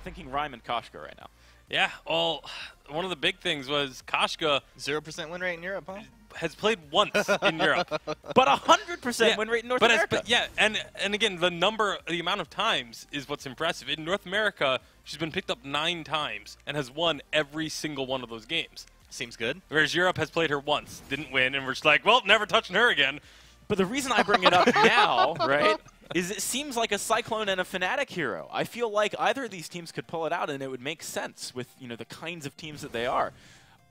thinking Rhyme and Koshka right now. Yeah, well, one of the big things was Koshka 0% win rate in Europe, huh? has played once in Europe. But 100% win rate in North America. And again, the amount of times is what's impressive. In North America, she's been picked up 9 times and has won every single one of those games. Seems good. Whereas Europe has played her once, didn't win, and we're just like, well, never touching her again. But the reason I bring it up now, right, is it seems like a Cyclone and a Fnatic hero. I feel like either of these teams could pull it out, and it would make sense with the kinds of teams that they are.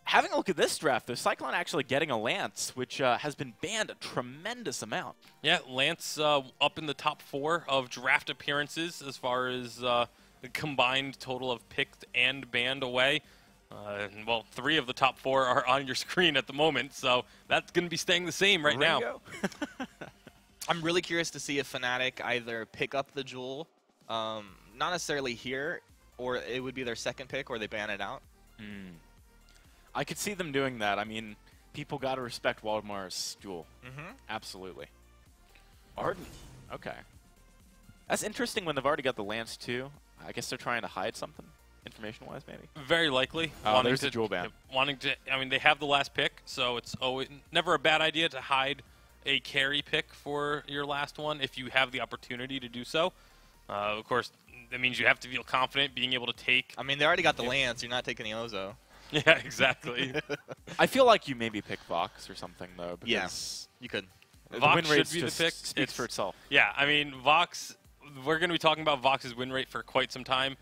Having a look at this draft, though, Cyclone actually getting a Lance, which has been banned a tremendous amount. Yeah, Lance up in the top 4 of draft appearances as far as the combined total of picked and banned away. Well, 3 of the top 4 are on your screen at the moment, so that's going to be staying the same right now. I'm really curious to see if Fnatic either pick up the Jewel, not necessarily here, or it would be their second pick, or they ban it out. I could see them doing that. I mean, people got to respect Waldemar's Jewel. Absolutely. Arden. Okay. That's interesting when they've already got the Lance, too. I guess they're trying to hide something, information-wise, maybe. Very likely. Oh, there's the Jewel ban. I mean, they have the last pick, so it's always never a bad idea to hide a carry pick for your last one if you have the opportunity to do so. Of course, that means you have to feel confident being able to take. I mean, they already got the Lance. You're not taking the Ozo. Yeah, exactly. I feel like you maybe pick Vox or something, though. Because you could. Vox should be the pick. Speaks for itself. Yeah, I mean, Vox, we're going to be talking about Vox's win rate for quite some time.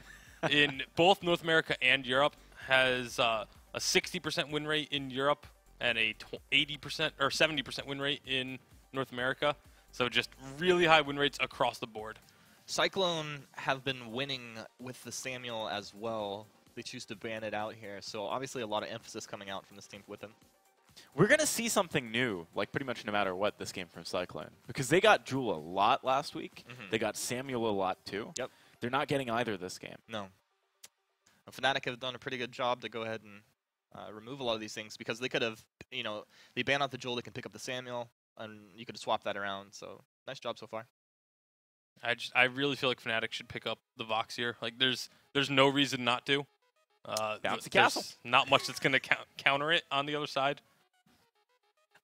In both North America and Europe, has a 60% win rate in Europe and a 80% or 70% win rate in North America. So just really high win rates across the board. Cyclone have been winning with the Samuel as well. They choose to ban it out here. So obviously a lot of emphasis coming out from this team with them. We're going to see something new, like pretty much no matter what, this game from Cyclone. Because they got Jewel a lot last week. They got Samuel a lot, too. Yep. They're not getting either this game. No. Fnatic have done a pretty good job to go ahead and remove a lot of these things because they could have, they ban out the Jewel, they can pick up the Samuel, and you could swap that around. So nice job so far. I really feel like Fnatic should pick up the Vox here. Like there's no reason not to. Bounce the castle. Not much that's going to counter it on the other side.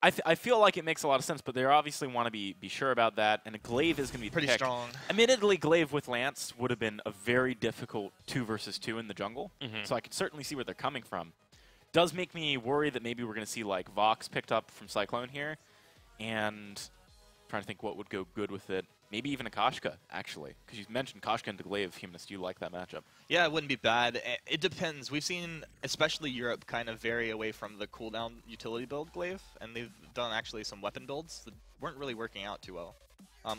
I feel like it makes a lot of sense, but they obviously want to be sure about that, and Glaive is going to be pretty strong. Admittedly, Glaive with Lance would have been a very difficult 2 versus 2 in the jungle, so I can certainly see where they're coming from. Does make me worry that maybe we're going to see like Vox picked up from Cyclone here, and trying to think what would go good with it. Maybe even a Koshka, actually, because you mentioned Koshka and Glaive. Humanist, do you like that matchup? Yeah, it wouldn't be bad. It depends. We've seen, especially Europe, kind of vary away from the cooldown utility build Glaive, and they've done actually some weapon builds that weren't really working out too well.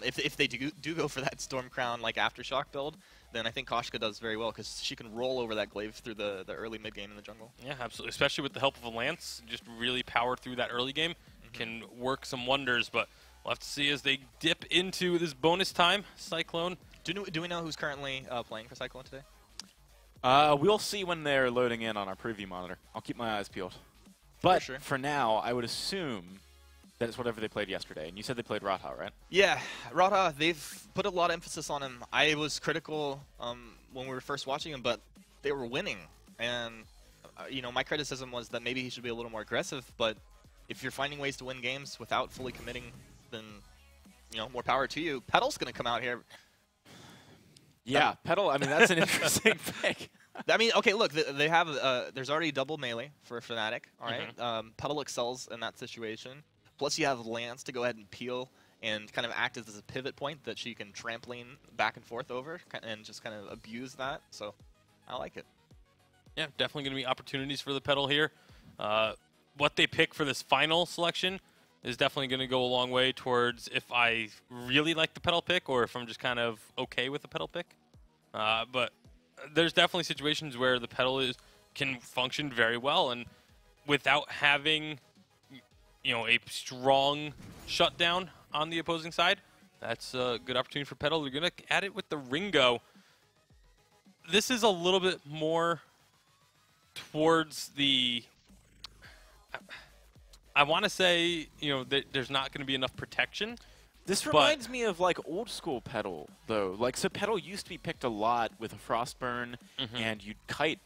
If they do go for that Stormcrown like Aftershock build, then I think Koshka does very well because she can roll over that Glaive through the early mid game in the jungle. Yeah, absolutely. Especially with the help of a Lance, just really power through that early game can work some wonders. But we'll have to see as they dip into this bonus time. Cyclone. Do we know who's currently playing for Cyclone today? We'll see when they're loading in on our preview monitor. I'll keep my eyes peeled. But for now, I would assume that it's whatever they played yesterday. And you said they played Ratha, right? Yeah, Ratha, they've put a lot of emphasis on him. I was critical when we were first watching him, but they were winning. And, my criticism was that maybe he should be a little more aggressive. But if you're finding ways to win games without fully committing, then, more power to you. Petal's going to come out here. Yeah, Petal, I mean, that's an interesting pick. I mean, okay, look, they have, there's already double melee for Fnatic, all right? Petal excels in that situation. Plus you have Lance to go ahead and peel and kind of act as a pivot point that she can trampoline back and forth over and just kind of abuse that. So I like it. Yeah, definitely going to be opportunities for the Petal here. What they pick for this final selection is definitely going to go a long way towards if I really like the Petal pick or if I'm just kind of okay with the Petal pick. But there's definitely situations where the Petal can function very well, and without having a strong shutdown on the opposing side, that's a good opportunity for Petal. They're going to add it with the Ringo. This is a little bit more towards the... I want to say, there's not going to be enough protection. This reminds me of like old school Petal, though. Like, so Petal used to be picked a lot with a Frostburn, and you'd kite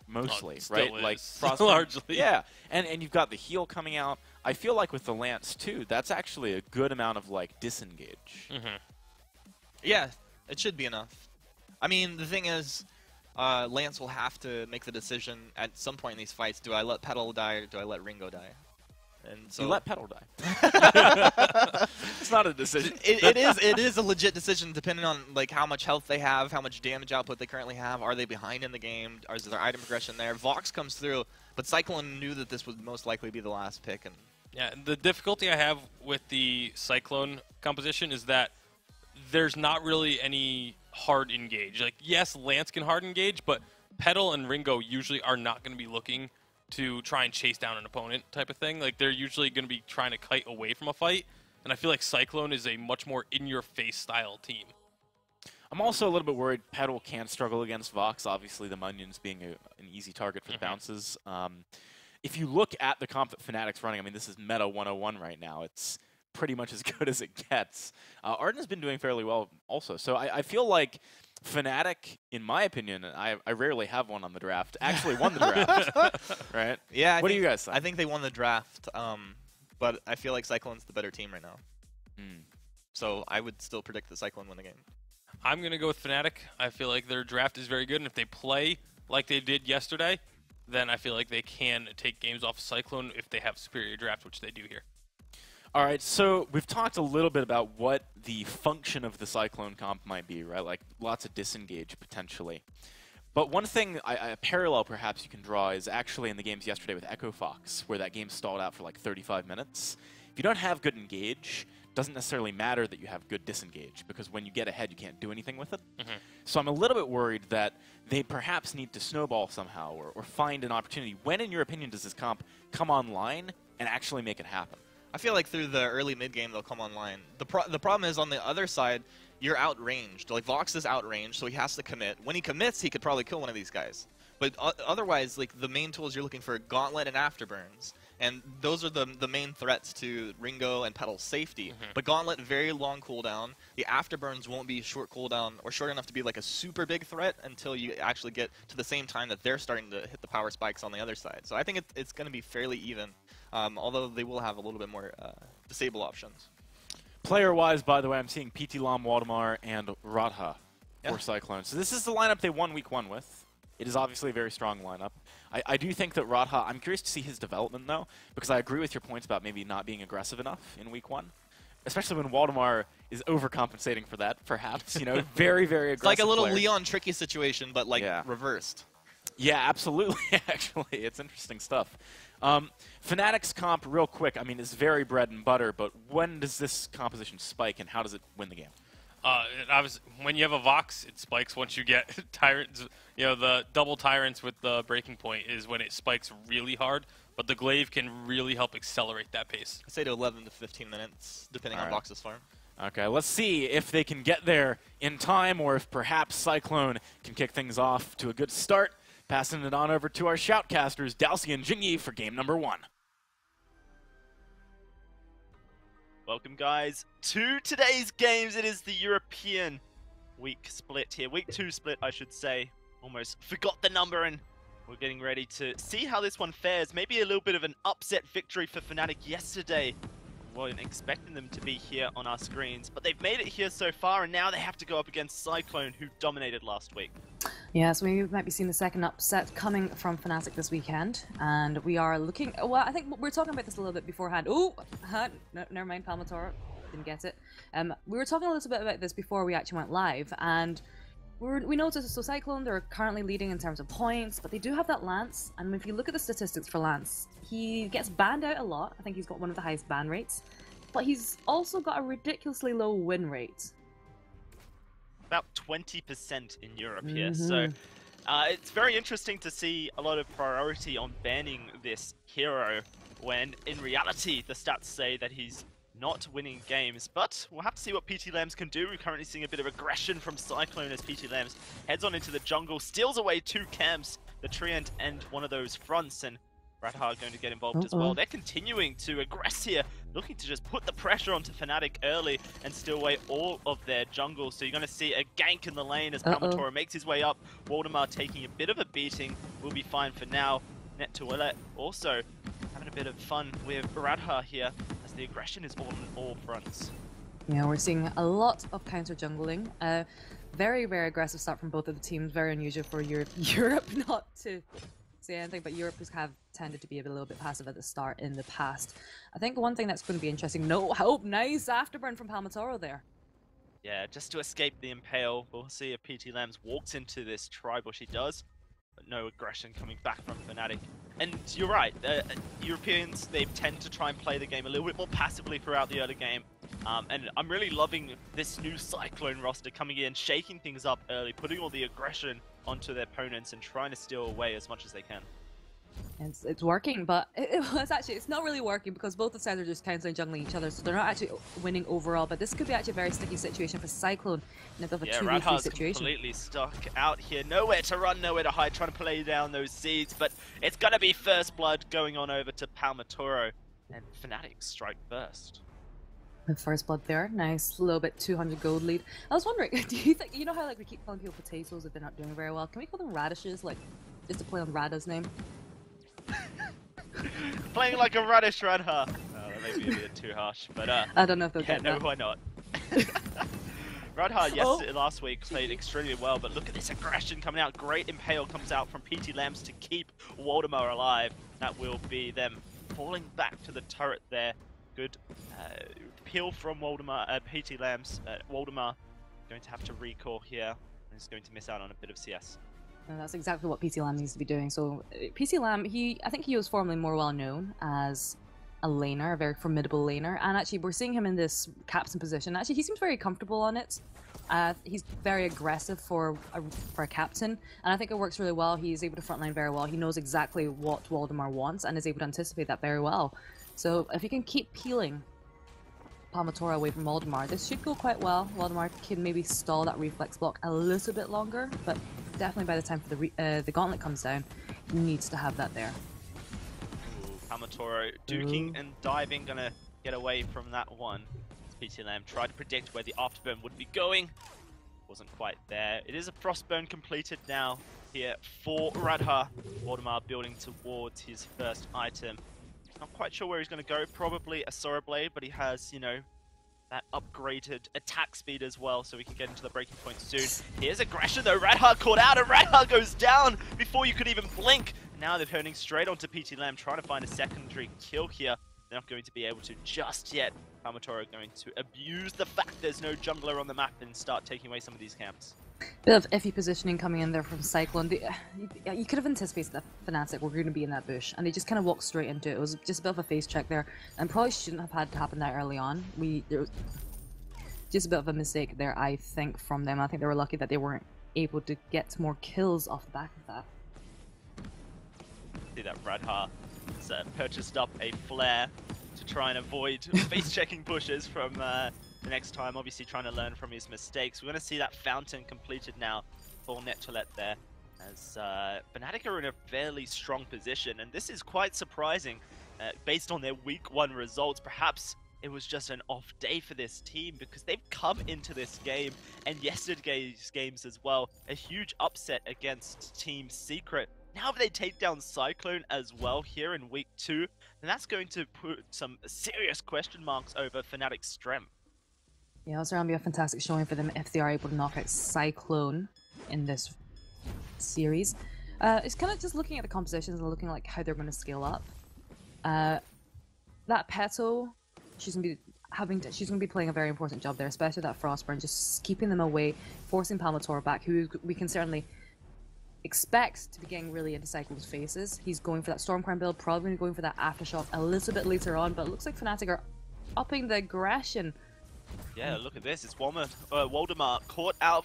mostly, right? Like Frostburn, largely. Yeah, and you've got the heal coming out. I feel like with the Lance too, that's actually a good amount of like disengage. Yeah, it should be enough. I mean, the thing is, Lance will have to make the decision at some point in these fights: do I let Petal die or do I let Ringo die? And so you let Petal die. It's not a decision. It is a legit decision depending on like how much health they have, how much damage output they currently have. Are they behind in the game? Is there item progression there? Vox comes through, but Cyclone knew that this would most likely be the last pick. And yeah, the difficulty I have with the Cyclone composition is that there's not really any hard engage. Like, yes, Lance can hard engage, but Petal and Ringo usually are not going to be looking to try and chase down an opponent type of thing. Like, they're usually going to be trying to kite away from a fight, and I feel like Cyclone is a much more in-your-face style team. I'm also a little bit worried Petal can struggle against Vox, obviously the Munions being an easy target for the bounces. If you look at the comp that Fnatic's running, I mean, this is meta 101 right now. It's pretty much as good as it gets. Arden's been doing fairly well also, so I feel like Fnatic, in my opinion, I rarely have one on the draft, actually won the draft, right? Yeah. What do you guys think? I think they won the draft, but I feel like Cyclone's the better team right now. So I would still predict that Cyclone win the game. I'm going to go with Fnatic. I feel like their draft is very good, and if they play like they did yesterday, then I feel like they can take games off Cyclone if they have superior draft, which they do here. All right, so we've talked a little bit about what the function of the Cyclone comp might be, right? Like lots of disengage potentially. But one thing, a parallel perhaps you can draw is actually in the games yesterday with Echo Fox, where that game stalled out for like 35 minutes. If you don't have good engage, it doesn't necessarily matter that you have good disengage, because when you get ahead, you can't do anything with it. So I'm a little bit worried that they perhaps need to snowball somehow or find an opportunity. When, in your opinion, does this comp come online and actually make it happen? I feel like through the early mid-game, they'll come online. The problem is, on the other side, you're outranged. Like, Vox is outranged, so he has to commit. When he commits, he could probably kill one of these guys. But otherwise, like, the main tools you're looking for, Gauntlet and Afterburns. And those are the main threats to Ringo and Petal's safety. But Gauntlet, very long cooldown. The Afterburns won't be short cooldown or short enough to be like a super big threat until you actually get to the same time that they're starting to hit the power spikes on the other side. So I think it's going to be fairly even, although they will have a little bit more disable options. Player-wise, by the way, I'm seeing PT Lam, Waldemar, and Radha for Cyclone. So this is the lineup they won week 1 with. It is obviously a very strong lineup. I do think that Radha, I'm curious to see his development, though, because I agree with your points about maybe not being aggressive enough in week 1, especially when Waldemar is overcompensating for that, perhaps. You know, very, very aggressive. It's like a little player. Leon Tricky situation, but like reversed. Yeah, absolutely, actually. It's interesting stuff. Fnatic's comp, real quick, I mean, is very bread and butter, but when does this composition spike, and how does it win the game? When you have a Vox, it spikes once you get Tyrants. You know, the double Tyrants with the breaking point is when it spikes really hard, but the Glaive can really help accelerate that pace. I'd say to 11 to 15 minutes, depending on Vox's farm. Okay, let's see if they can get there in time, or if perhaps Cyclone can kick things off to a good start. Passing it on over to our shoutcasters, Dalsy and Jingyi, for game number 1. Welcome, guys, to today's games. It is the European week split here. Week 2 split, I should say. Almost forgot the number, and we're getting ready to see how this one fares. Maybe a little bit of an upset victory for Fnatic yesterday. Wasn't expecting them to be here on our screens, but they've made it here so far, and now they have to go up against Cyclone, who dominated last week. Yeah, so we might be seeing the second upset coming from Fnatic this weekend, and we are looking. Well, I think we were talking about this a little bit beforehand. Oh, no, never mind, Palmatora, didn't get it. We were talking a little bit about this before we actually went live, and we noticed. So Cyclone, they're currently leading in terms of points, but they do have that Lance, and if you look at the statistics for Lance, he gets banned out a lot. I think he's got one of the highest ban rates, but he's also got a ridiculously low win rate. About 20% in Europe here, so it's very interesting to see a lot of priority on banning this hero, when in reality the stats say that he's not winning games. But we'll have to see what PT Lambs can do. We're currently seeing a bit of aggression from Cyclone as PT Lambs heads on into the jungle, steals away 2 camps, the Treant and one of those fronts, and Radha going to get involved as well. They're continuing to aggress here. looking to just put the pressure onto Fnatic early and steal away all of their jungle. So you're going to see a gank in the lane as Palmatora makes his way up. Waldemar taking a bit of a beating, will be fine for now. Net Toilet also having a bit of fun with Radha here as the aggression is on all fronts. Yeah, we're seeing a lot of counter jungling. Very, very aggressive start from both of the teams. Very unusual for Europe not to say anything, but Europe have tended to be a little bit passive at the start in the past. I think one thing that's going to be interesting, no hope, nice afterburn from Palmatoro there. Yeah, just to escape the Impale. We'll see if PT Lambs walks into this tribe, or she does, but no aggression coming back from Fnatic. And you're right, Europeans, they tend to try and play the game a little bit more passively throughout the early game. And I'm really loving this new Cyclone roster coming in, shaking things up early, putting all the aggression onto their opponents and trying to steal away as much as they can. It's working, but it's not really working because both the sides are just constantly jungling each other, so they're not actually winning overall. But this could be actually a very sticky situation for Cyclone in a bit of a 2v3 situation. Completely stuck out here, nowhere to run, nowhere to hide, trying to play down those seeds. But it's gonna be first blood going on over to Palmatoro, and Fnatic strike first. The first blood there, nice, a little bit 200 gold lead. I was wondering, do you think, you know how like we keep calling people potatoes if they're not doing very well? Can we call them radishes, like just to play on Radha's name? Playing like a radish Radha. Oh, that may be a bit too harsh, but I don't know if they'll yeah, get no, that. why not? Radha, last week played extremely well, but look at this aggression coming out. Great Impale comes out from PT Lambs to keep Waldemar alive. That will be them falling back to the turret there. Good peel from Waldemar, PT Lambs. Waldemar going to have to recall here, and is going to miss out on a bit of CS. And that's exactly what PT Lam needs to be doing. So PT Lam, I think he was formerly more well known as a laner, a very formidable laner, and actually we're seeing him in this captain position. Actually, he seems very comfortable on it. He's very aggressive for a captain, and I think it works really well. He's able to frontline very well. He knows exactly what Waldemar wants and is able to anticipate that very well. So if he can keep peeling Palmatora away from Waldemar, this should go quite well. Waldemar can maybe stall that reflex block a little bit longer, but definitely by the time for the gauntlet comes down, he needs to have that there. Palmatoro duking and diving, gonna get away from that one. PT Lamb tried to predict where the afterburn would be going. Wasn't quite there. It is a frostburn completed now here for Radha. Waldemar building towards his first item. Not quite sure where he's going to go. Probably a Sora Blade, but he has, you know, that upgraded attack speed as well, so we can get into the breaking point soon. Here's aggression though. Radha caught out, and Radha goes down before you could even blink. Now they're turning straight onto PT Lamb, trying to find a secondary kill here. They're not going to be able to just yet. Palmatoro going to abuse the fact there's no jungler on the map and start taking away some of these camps. Bit of iffy positioning coming in there from Cyclone. You could have anticipated that Fnatic were going to be in that bush, and they just kind of walked straight into it. It was just a bit of a face check there, and probably shouldn't have had to happen that early on. There was just a bit of a mistake there, I think, from them. I think they were lucky that they weren't able to get more kills off the back of that. See that Radha has purchased up a flare to try and avoid face-checking pushes from the next time, obviously trying to learn from his mistakes. We're going to see that fountain completed now for Net Toilet there, as Fnatic are in a fairly strong position, and this is quite surprising based on their week 1 results. Perhaps it was just an off day for this team, because they've come into this game, and yesterday's games as well, a huge upset against Team Secret. Now if they take down Cyclone as well here in week 2, then that's going to put some serious question marks over Fnatic's strength. Yeah, it's going to be a fantastic showing for them if they are able to knock out Cyclone in this series. It's kind of just looking at the compositions and looking like how they're going to scale up. That Petal, she's going to be playing a very important job there, especially that Frostburn, just keeping them away, forcing Palmatora back, who we can certainly expect to be getting really into Cyclone's faces. He's going for that Stormcrown build, probably going for that Aftershock a little bit later on, but it looks like Fnatic are upping the aggression. Yeah, look at this. It's Waldemar caught out.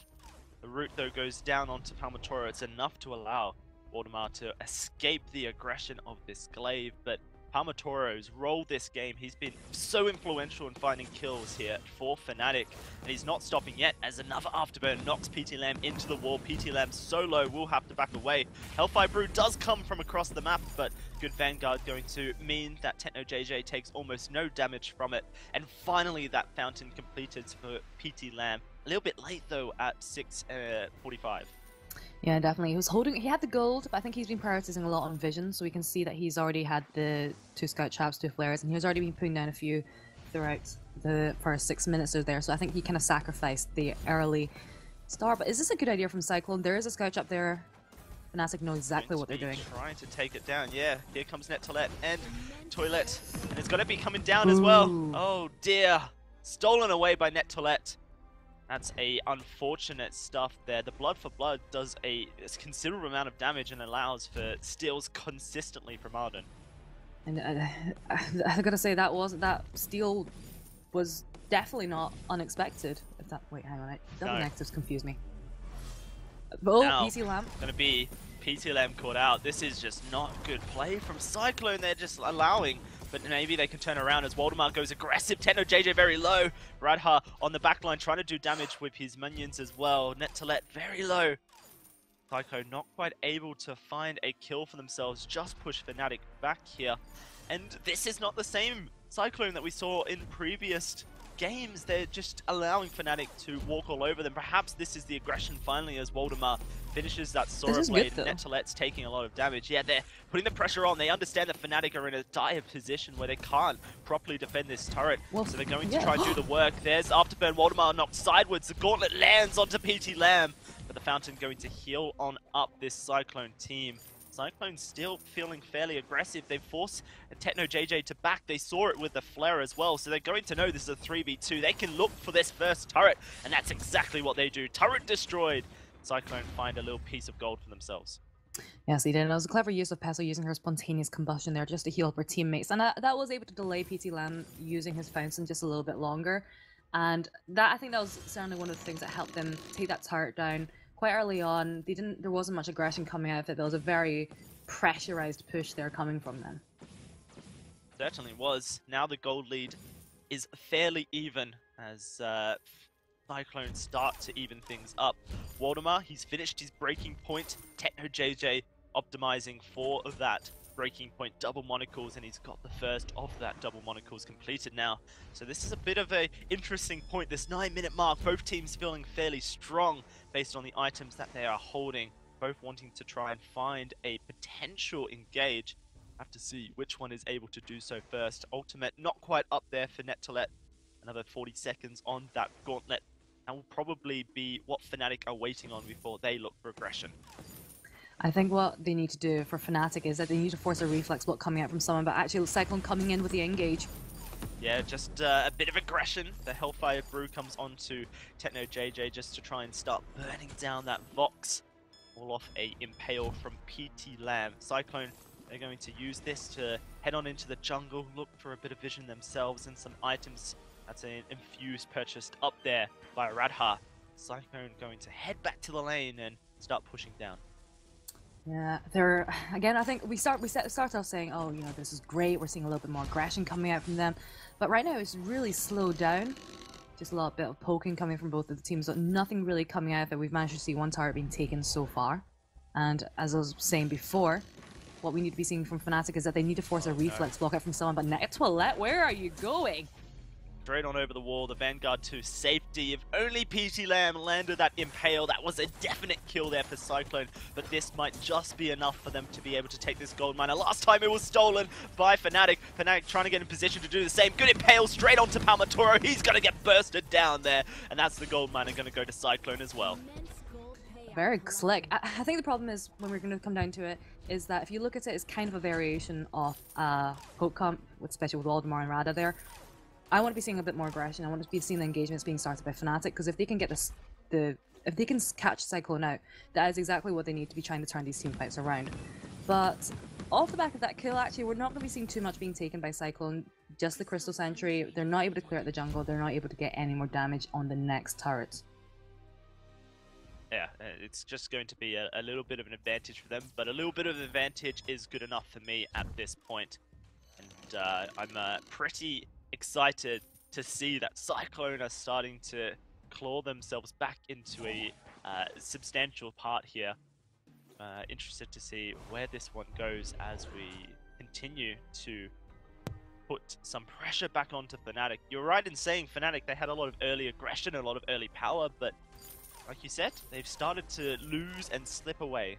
The root, though, goes down onto Palmatoro. It's enough to allow Waldemar to escape the aggression of this glaive, but Palmatoro's rolled this game. He's been so influential in finding kills here for Fnatic, and he's not stopping yet as another afterburn knocks PT Lamb into the wall. PT Lamb so low, will have to back away. Hellfire Brew does come from across the map, but good Vanguard going to mean that Techno JJ takes almost no damage from it. And finally that fountain completed for PT Lamb. A little bit late though at 6:45. Yeah, definitely. He had the gold, but I think he's been prioritizing a lot on vision, so we can see that he's already had the 2 scout traps, 2 flares, and he's already been putting down a few throughout the first 6 minutes or there, so I think he kind of sacrificed the early start. But is this a good idea from Cyclone? There is a scout trap there. Fnatic know exactly what they're doing. Trying to take it down, yeah. Here comes NetToilet and Toilet, and it's going to be coming down as well. Oh dear. Stolen away by NetToilet. That's a unfortunate stuff there. The Blood for Blood does a considerable amount of damage and allows for steals consistently from Arden. And I gotta say that steal was definitely not unexpected. Wait, hang on, double negatives confuse me. Oh, now, PC Lamb. Gonna be PT Lamb caught out. This is just not good play from Cyclone. They're just allowing. But maybe they can turn around as Waldemar goes aggressive. Techno JJ very low. Radha on the backline trying to do damage with his minions as well. NetToilet very low. Psycho not quite able to find a kill for themselves. Just push Fnatic back here. And this is not the same Cyclone that we saw in previous games. They're just allowing Fnatic to walk all over them. Perhaps this is the aggression finally as Waldemar finishes that Sora blade. NetToilet's taking a lot of damage. Yeah, they're putting the pressure on. They understand that Fnatic are in a dire position where they can't properly defend this turret. So they're going to try and do the work. There's Afterburn. Waldemar knocked sideways. The gauntlet lands onto PT Lamb. But the Fountain going to heal on up this Cyclone team. Cyclone still feeling fairly aggressive. They force Techno JJ to back. They saw it with the flare as well, so they're going to know this is a 3v2. They can look for this first turret, and that's exactly what they do. Turret destroyed. Cyclone find a little piece of gold for themselves. Yes, he did. And it was a clever use of Peso using her spontaneous combustion there just to heal up her teammates. And that was able to delay PT Lamb using his fountain just a little bit longer. And I think that was certainly one of the things that helped them take that turret down quite early on. There wasn't much aggression coming out of it. There was a very pressurized push there coming from them. Certainly was. Now the gold lead is fairly even as Cyclone start to even things up. Waldemar, he's finished his breaking point. Techno JJ optimizing for that breaking point double monocles, and he's got the first of that double monocles completed now. So this is a bit of a interesting point, this 9-minute mark. Both teams feeling fairly strong based on the items that they are holding, both wanting to try and find a potential engage. Have to see which one is able to do so first. Ultimate not quite up there for NetToilet. Another 40 seconds on that gauntlet. That will probably be what Fnatic are waiting on before they look for aggression. I think what they need to do for Fnatic is that they need to force a reflex block coming out from someone, but actually Cyclone coming in with the engage. Yeah, just a bit of aggression. The Hellfire Brew comes onto Techno JJ just to try and start burning down that Vox. All off a impale from PT Lamb. Cyclone, they're going to use this to head on into the jungle, look for a bit of vision themselves and some items. That's an infused purchased up there by Radha. Cyclone going to head back to the lane and start pushing down. Yeah, again, I think we start off saying, oh, you know, this is great, we're seeing a little bit more aggression coming out from them, but right now it's really slowed down. Just a little bit of poking coming from both of the teams, but nothing really coming out of it. We've managed to see one turret being taken so far, and as I was saying before, what we need to be seeing from Fnatic is that they need to force a reflex block out from someone, but NetToilet, where are you going? Straight on over the wall, the Vanguard to safety. If only PT Lamb landed that impale, that was a definite kill there for Cyclone, but this might just be enough for them to be able to take this gold miner. Last time it was stolen by Fnatic. Fnatic trying to get in position to do the same. Good impale straight onto Palmatoro. He's going to get bursted down there, and that's the gold miner going to go to Cyclone as well. Very slick. I think the problem is, when we're going to come down to it, is that if you look at it, it's kind of a variation of poke comp, especially with Waldemar and Radha there. I want to be seeing a bit more aggression. I want to be seeing the engagements being started by Fnatic, because if they can get this, if they can catch Cyclone out, that is exactly what they need to be trying to turn these team fights around. But off the back of that kill, actually, we're not going to be seeing too much being taken by Cyclone. Just the Crystal Sentry. They're not able to clear out the jungle. They're not able to get any more damage on the next turret. Yeah, it's just going to be a little bit of an advantage for them, but a little bit of advantage is good enough for me at this point. And I'm pretty excited to see that Cyclone are starting to claw themselves back into a substantial part here. Interested to see where this one goes as we continue to put some pressure back onto Fnatic. You're right in saying Fnatic, they had a lot of early aggression, a lot of early power, but like you said, they've started to lose and slip away.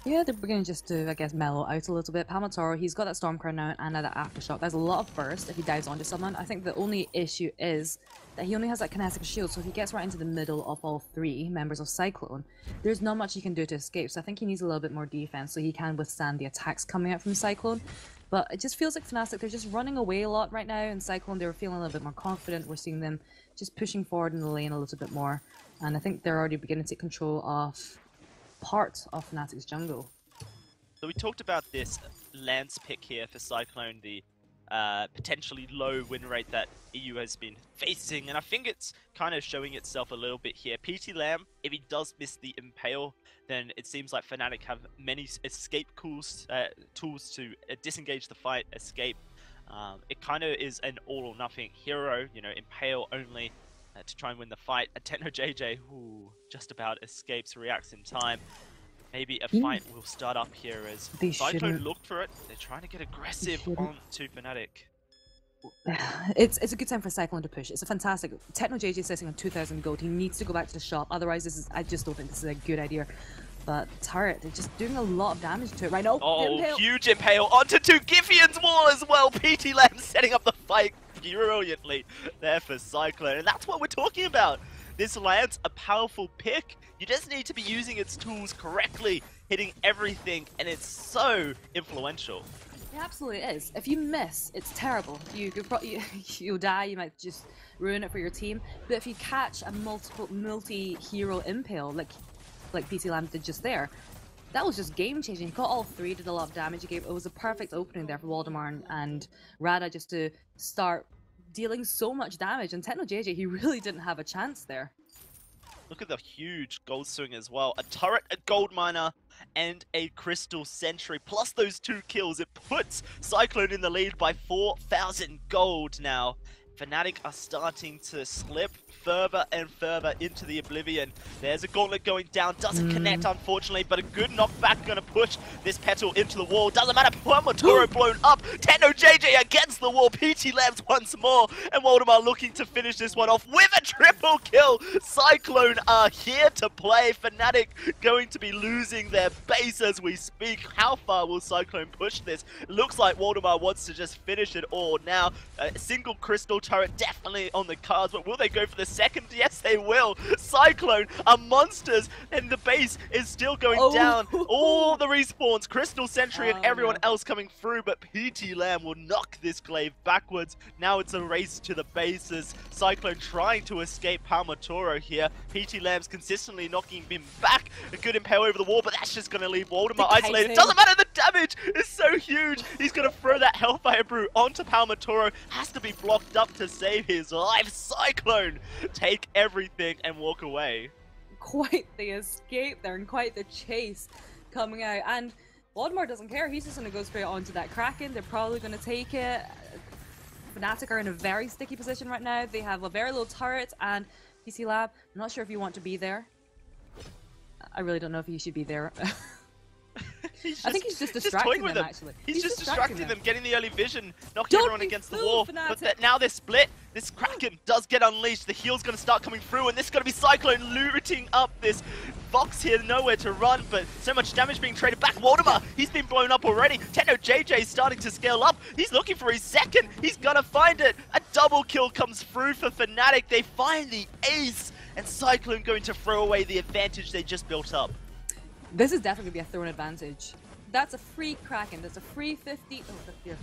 Yeah, they're beginning just to, I guess, mellow out a little bit. Palmatoro, he's got that Stormcrown now and that Aftershock. There's a lot of burst if he dives onto someone. I think the only issue is that he only has that kinetic shield, so if he gets right into the middle of all three members of Cyclone, there's not much he can do to escape. So I think he needs a little bit more defense so he can withstand the attacks coming out from Cyclone. But it just feels like Fnatic, they're just running away a lot right now, and Cyclone, they were feeling a little bit more confident. We're seeing them just pushing forward in the lane a little bit more, and I think they're already beginning to take control of part of Fnatic's jungle. So we talked about this Lance pick here for Cyclone, the potentially low win rate that EU has been facing, and I think it's kind of showing itself a little bit here. PT Lamb, if he does miss the Impale, then it seems like Fnatic have many escape tools to disengage the fight, escape. It kind of is an all or nothing hero, you know, Impale only to try and win the fight. Techno JJ, who just about escapes, reacts in time. Maybe a fight will start up here as Cyclone looked for it. They're trying to get aggressive onto Fnatic. It's a good time for Cyclone to push. It's a fantastic... Techno JJ is sitting on 2,000 gold. He needs to go back to the shop. Otherwise, I just don't think this is a good idea. But Turret, they're just doing a lot of damage to it right now. Oh, Impale. Huge Impale onto two Giffian's wall as well. PT Lamb setting up the fight brilliantly there for Cyclone. And that's what we're talking about. This Lance, a powerful pick. You just need to be using its tools correctly, hitting everything, and it's so influential. It absolutely is. If you miss, it's terrible. You'll die, you might just ruin it for your team. But if you catch a multi-hero Impale, like PT Lamb did just there, that was just game-changing. He caught all three, did a lot of damage. It was a perfect opening there for Waldemar and Rada just to start dealing so much damage. And Techno JJ, he really didn't have a chance there. Look at the huge gold swing as well. A turret, a gold miner, and a crystal sentry. Plus those 2 kills. It puts Cyclone in the lead by 4,000 gold now. Fnatic are starting to slip further and further into the oblivion. There's a gauntlet going down. Doesn't connect, unfortunately, but a good knockback going to push this Petal into the wall. Doesn't matter. Palmatoro blown up. Techno JJ against the wall. PT Labs once more. And Waldemar looking to finish this one off with a triple kill. Cyclone are here to play. Fnatic going to be losing their base as we speak. How far will Cyclone push this? Looks like Waldemar wants to just finish it all now. A single crystal turret definitely on the cards, but will they go for the second? Yes, they will. Cyclone are monsters, and the base is still going down. All the respawns, Crystal Sentry and everyone else coming through, but PT Lamb will knock this glaive backwards. Now it's a race to the bases. Cyclone trying to escape Palmatoro here. PT Lamb's consistently knocking him back. A good Impale over the wall, but that's just going to leave Waldemar isolated. Doesn't matter, the damage is so huge. He's going to throw that Hellfire Brew onto Palmatoro. Has to be blocked up to save his life. Cyclone take everything and walk away. Quite the escape there and quite the chase coming out. And Waldemar doesn't care. He's just going to go straight onto that Kraken. They're probably going to take it. Fnatic are in a very sticky position right now. They have a very low turret and PC Lab. I'm not sure if you want to be there. I really don't know if you should be there. I think he's just distracting them, actually. He's just distracting them, getting the early vision, knocking everyone against the wall. But now they're split. This Kraken does get unleashed. The heal's going to start coming through, and this is going to be Cyclone looting up this Vox here. Nowhere to run, but so much damage being traded back. Waldemar, he's been blown up already. Techno JJ is starting to scale up. He's looking for his second. He's going to find it. A double kill comes through for Fnatic. They find the ace, and Cyclone going to throw away the advantage they just built up. This is definitely going to be a thrown advantage. That's a free Kraken. That's a free 50. Oh,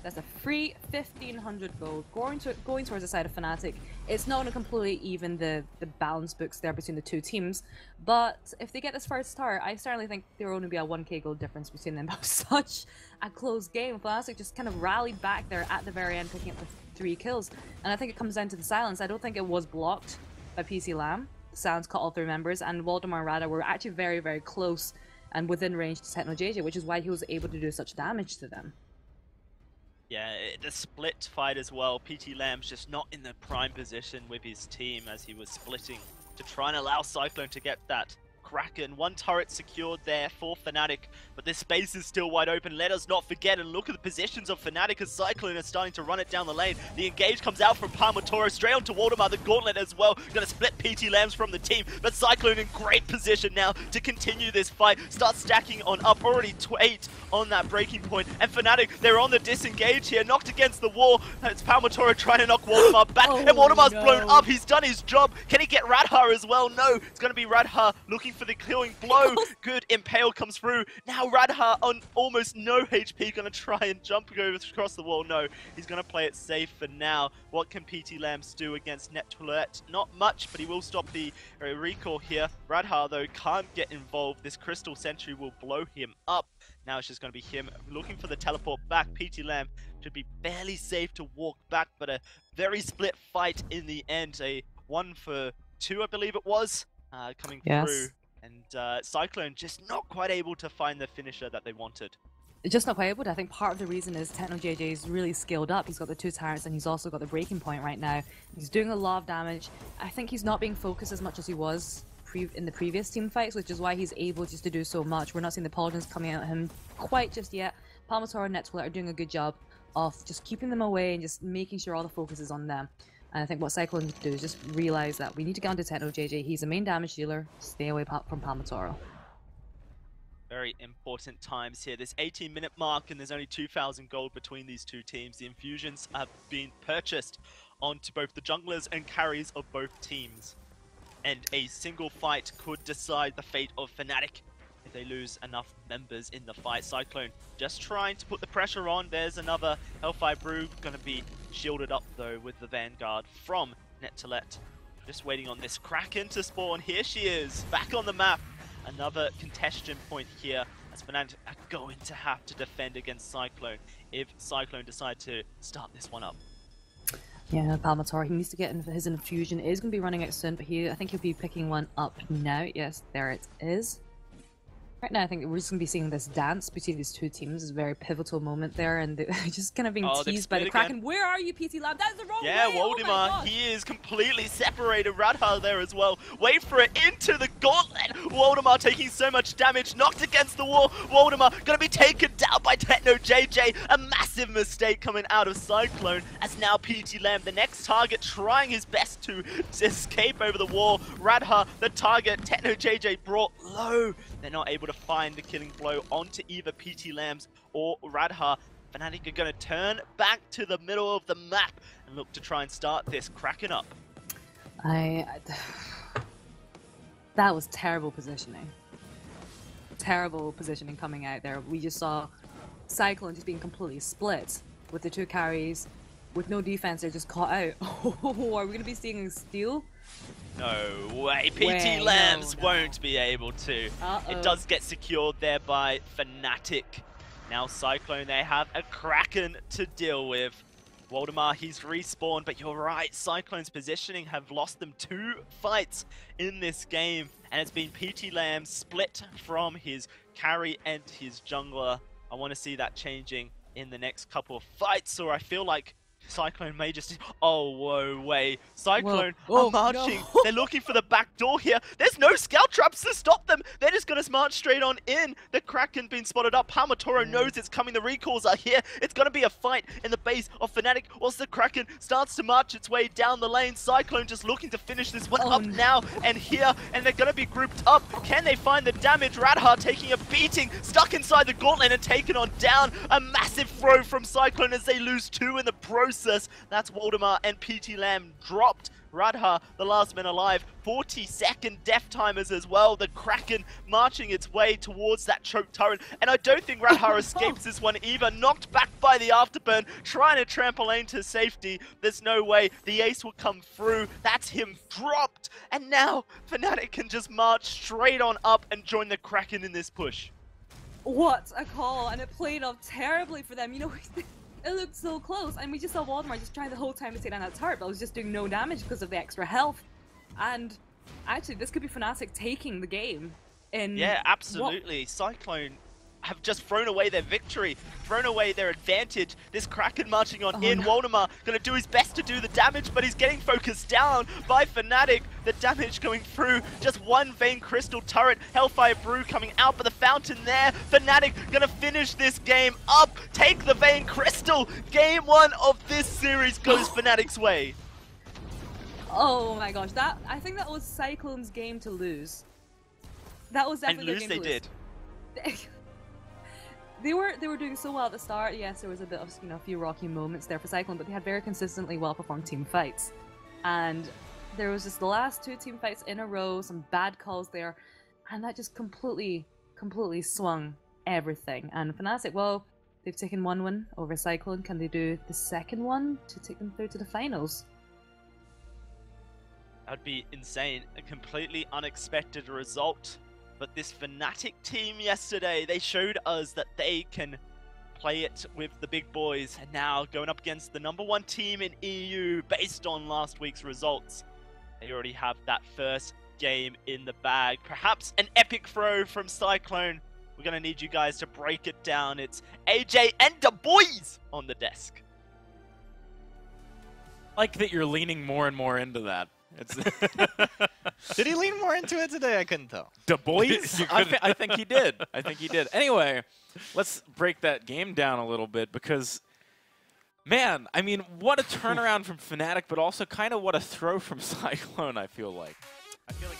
that's a free 1,500 gold going towards the side of Fnatic. It's not going to completely even the balance books there between the two teams, but if they get this first start, I certainly think there will only be a 1k gold difference between them. That was such a close game. Fnatic just kind of rallied back there at the very end, picking up the 3 kills, and I think it comes down to the silence. I don't think it was blocked by PC Lamb. Silence caught all 3 members, and Waldemar and Rada were actually very, very close and within range to Techno JJ, which is why he was able to do such damage to them. Yeah, the split fight as well. PT Lamb's just not in the prime position with his team as he was splitting to try and allow Cyclone to get that Kraken. One turret secured there for Fnatic, but this space is still wide open. Let us not forget and look at the positions of Fnatic as Cyclone is starting to run it down the lane. The engage comes out from Palmatoro straight onto Waldemar, the gauntlet as well. Gonna split PT Lambs from the team, but Cyclone in great position now to continue this fight. Start stacking on up, already 8 on that breaking point. And Fnatic, they're on the disengage here, knocked against the wall. It's Palmatoro trying to knock Waldemar back, and Waldemar's blown up. He's done his job. Can he get Radha as well? No, it's gonna be Radha looking for the killing blow. Good impale comes through. Now Radha on almost no HP, gonna try and jump across the wall. No, he's gonna play it safe for now. What can PT Lambs do against Nettoulette? Not much, but he will stop the recall here. Radha though can't get involved. This Crystal Sentry will blow him up. Now it's just gonna be him looking for the teleport back. PT Lamb should be fairly safe to walk back, but a very split fight in the end. A 1 for 2, I believe it was, coming through. And Cyclone just not quite able to find the finisher that they wanted. Just not quite able to. I think part of the reason is TechnoJJ is really skilled up. He's got the 2 turrets and he's also got the breaking point right now. He's doing a lot of damage. I think he's not being focused as much as he was in the previous team fights, which is why he's able just to do so much. We're not seeing the Paladins coming at him quite just yet. Palmatoro and Nettoulette are doing a good job of just keeping them away and just making sure all the focus is on them. And I think what Cyclone needs to do is just realize that we need to get onto TechnoJJ. He's the main damage dealer. Stay away from Palmatoro. Very important times here. This 18-minute mark and there's only 2,000 gold between these two teams. The infusions have been purchased onto both the junglers and carries of both teams. And a single fight could decide the fate of Fnatic if they lose enough members in the fight. Cyclone just trying to put the pressure on. There's another Hellfire Brew, going to be shielded up though with the Vanguard from Nettoulette. Just waiting on this Kraken to spawn. Here she is, back on the map. Another contention point here as Fnatic are going to have to defend against Cyclone if Cyclone decide to start this one up. Yeah, Palmatoro, he needs to get his infusion. It is going to be running out soon, but I think he'll be picking one up now. Yes, there it is. Right now, I think we're just going to be seeing this dance between these two teams. It's a very pivotal moment there, and they're just kind of being teased by the Kraken. Where are you, PT Lab? That's the wrong way! Yeah, Waldemar, he is completely separated. Radha there as well. Wait for it into the gauntlet. Waldemar taking so much damage, knocked against the wall. Waldemar going to be taken down by TechnoJJ. A massive mistake coming out of Cyclone, as now PT Lamb, the next target, trying his best to escape over the wall. Radha, the target, TechnoJJ brought low. They're not able to find the killing blow onto either PT Lambs or Radha. Fnatic are going to turn back to the middle of the map and look to try and start this Kraken up. That was terrible positioning. Terrible positioning coming out there. We just saw Cyclone just being completely split with the 2 carries. With no defense, they're just caught out. Oh, are we going to be seeing a steal? No way, PT Lambs won't be able to. It does get secured there by Fnatic. Now Cyclone, they have a Kraken to deal with. Waldemar, he's respawned, but you're right, Cyclone's positioning have lost them 2 fights in this game, and it's been PT Lamb split from his carry and his jungler. I want to see that changing in the next couple of fights, or I feel like Cyclone may just... Oh, whoa, way. Cyclone are marching. No. They're looking for the back door here. There's no scout traps to stop them. They're just going to march straight on in. The Kraken being spotted up. Palmatoro knows it's coming. The recalls are here. It's going to be a fight in the base of Fnatic whilst the Kraken starts to march its way down the lane. Cyclone just looking to finish this one up now and here. And they're going to be grouped up. Can they find the damage? Radha taking a beating. Stuck inside the gauntlet and taken on down. A massive throw from Cyclone as they lose 2 in the process. That's Waldemar and PT Lamb dropped. Radha, the last man alive, 40-second death timers as well. The Kraken marching its way towards that choke turret. And I don't think Radha escapes this one either. Knocked back by the afterburn, trying to trampoline to safety. There's no way the ace will come through. That's him dropped. And now Fnatic can just march straight on up and join the Kraken in this push. What a call, and it played off terribly for them. You know, it looked so close, and we just saw Waldemar just trying the whole time to take down that turret, but was just doing no damage because of the extra health. And actually, this could be Fnatic taking the game. Yeah, absolutely. Cyclone have just thrown away their victory, thrown away their advantage. This Kraken marching on in. No. Waldemar gonna do his best to do the damage, but he's getting focused down by Fnatic. The damage going through, just one Vayne Crystal turret, Hellfire Brew coming out, but the fountain there. Fnatic gonna finish this game up, take the Vayne Crystal. Game 1 of this series goes Fnatic's way. Oh my gosh, I think that was Cyclone's game to lose. That was And definitely lose their they game to did. lose. They were doing so well at the start. Yes, there was a bit of a few rocky moments there for Cyclone, but they had very consistently well-performed team fights. And there was just the last 2 team fights in a row, some bad calls there, and that just completely swung everything. And Fnatic, well, they've taken 1 win over Cyclone. Can they do the second one to take them through to the finals? That'd be insane. A completely unexpected result. But this Fnatic team yesterday, they showed us that they can play it with the big boys. And now going up against the #1 team in EU based on last week's results. They already have that first game in the bag. Perhaps an epic throw from Cyclone. We're going to need you guys to break it down. It's AJ and the boys on the desk. Like that you're leaning more and more into that. It's Did he lean more into it today? I couldn't tell. the boys? I think he did. I think he did. Anyway, let's break that game down a little bit because, man, I mean, what a turnaround from Fnatic, but also kind of what a throw from Cyclone, I feel like. I feel like